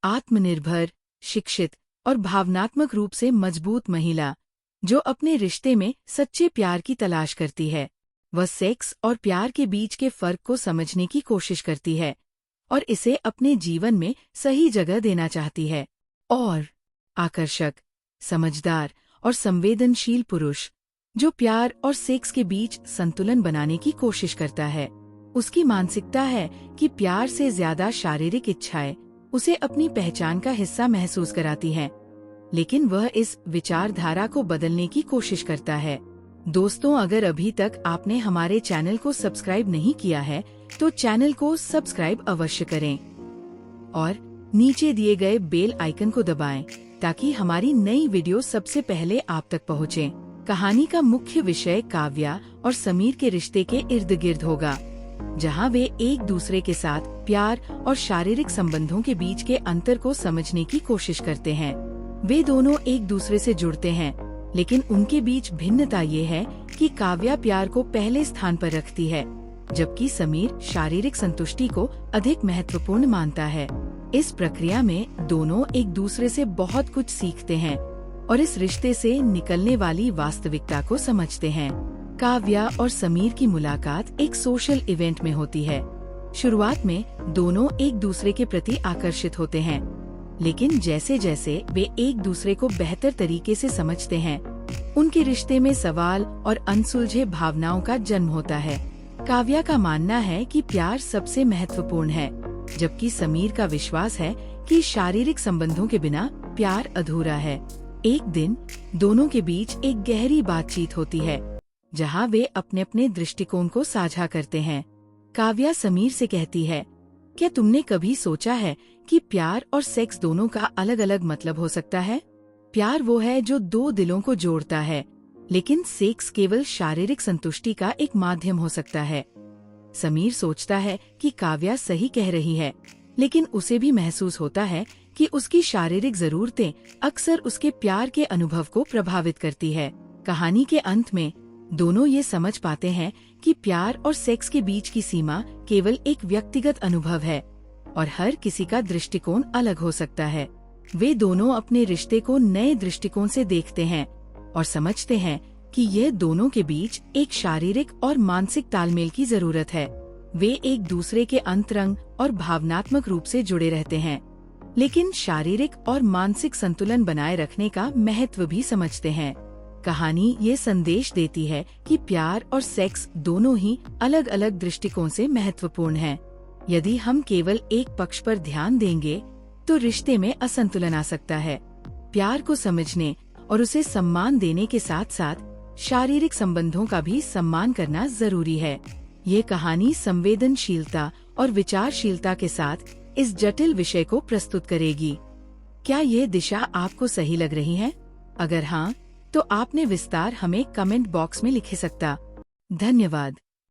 आत्मनिर्भर, शिक्षित और भावनात्मक रूप से मजबूत महिला जो अपने रिश्ते में सच्चे प्यार की तलाश करती है। वह सेक्स और प्यार के बीच के फर्क को समझने की कोशिश करती है और इसे अपने जीवन में सही जगह देना चाहती है। और आकर्षक, समझदार और संवेदनशील पुरुष जो प्यार और सेक्स के बीच संतुलन बनाने की कोशिश करता है। उसकी मानसिकता है कि प्यार से ज्यादा शारीरिक इच्छाएं उसे अपनी पहचान का हिस्सा महसूस कराती हैं, लेकिन वह इस विचारधारा को बदलने की कोशिश करता है। दोस्तों, अगर अभी तक आपने हमारे चैनल को सब्सक्राइब नहीं किया है तो चैनल को सब्सक्राइब अवश्य करें और नीचे दिए गए बेल आइकन को दबाएं ताकि हमारी नई वीडियो सबसे पहले आप तक पहुंचे। कहानी का मुख्य विषय काव्या और समीर के रिश्ते के इर्द गिर्द होगा, जहां वे एक दूसरे के साथ प्यार और शारीरिक संबंधों के बीच के अंतर को समझने की कोशिश करते हैं। वे दोनों एक दूसरे से जुड़ते हैं, लेकिन उनके बीच भिन्नता ये है कि काव्या प्यार को पहले स्थान पर रखती है, जबकि समीर शारीरिक संतुष्टि को अधिक महत्वपूर्ण मानता है। इस प्रक्रिया में दोनों एक दूसरे से बहुत कुछ सीखते हैं और इस रिश्ते से निकलने वाली वास्तविकता को समझते हैं। काव्या और समीर की मुलाकात एक सोशल इवेंट में होती है। शुरुआत में दोनों एक दूसरे के प्रति आकर्षित होते हैं, लेकिन जैसे जैसे वे एक दूसरे को बेहतर तरीके से समझते हैं, उनके रिश्ते में सवाल और अनसुलझे भावनाओं का जन्म होता है। काव्या का मानना है कि प्यार सबसे महत्वपूर्ण है, जबकि समीर का विश्वास है कि शारीरिक संबंधों के बिना प्यार अधूरा है। एक दिन दोनों के बीच एक गहरी बातचीत होती है, जहां वे अपने अपने दृष्टिकोण को साझा करते हैं। काव्या समीर से कहती है, क्या तुमने कभी सोचा है कि प्यार और सेक्स दोनों का अलग अलग मतलब हो सकता है? प्यार वो है जो दो दिलों को जोड़ता है, लेकिन सेक्स केवल शारीरिक संतुष्टि का एक माध्यम हो सकता है। समीर सोचता है कि काव्या सही कह रही है, लेकिन उसे भी महसूस होता है कि उसकी शारीरिक जरूरतें अक्सर उसके प्यार के अनुभव को प्रभावित करती है। कहानी के अंत में दोनों ये समझ पाते हैं कि प्यार और सेक्स के बीच की सीमा केवल एक व्यक्तिगत अनुभव है और हर किसी का दृष्टिकोण अलग हो सकता है। वे दोनों अपने रिश्ते को नए दृष्टिकोण से देखते हैं और समझते हैं कि यह दोनों के बीच एक शारीरिक और मानसिक तालमेल की जरूरत है। वे एक दूसरे के अंतरंग और भावनात्मक रूप से जुड़े रहते हैं, लेकिन शारीरिक और मानसिक संतुलन बनाए रखने का महत्व भी समझते हैं। कहानी ये संदेश देती है कि प्यार और सेक्स दोनों ही अलग अलग दृष्टिकोण से महत्वपूर्ण हैं। यदि हम केवल एक पक्ष पर ध्यान देंगे तो रिश्ते में असंतुलन आ सकता है। प्यार को समझने और उसे सम्मान देने के साथ साथ शारीरिक संबंधों का भी सम्मान करना जरूरी है। ये कहानी संवेदनशीलता और विचारशीलता के साथ इस जटिल विषय को प्रस्तुत करेगी। क्या ये दिशा आपको सही लग रही है? अगर हाँ, तो आपने विस्तार हमें कमेंट बॉक्स में लिख सकता। धन्यवाद।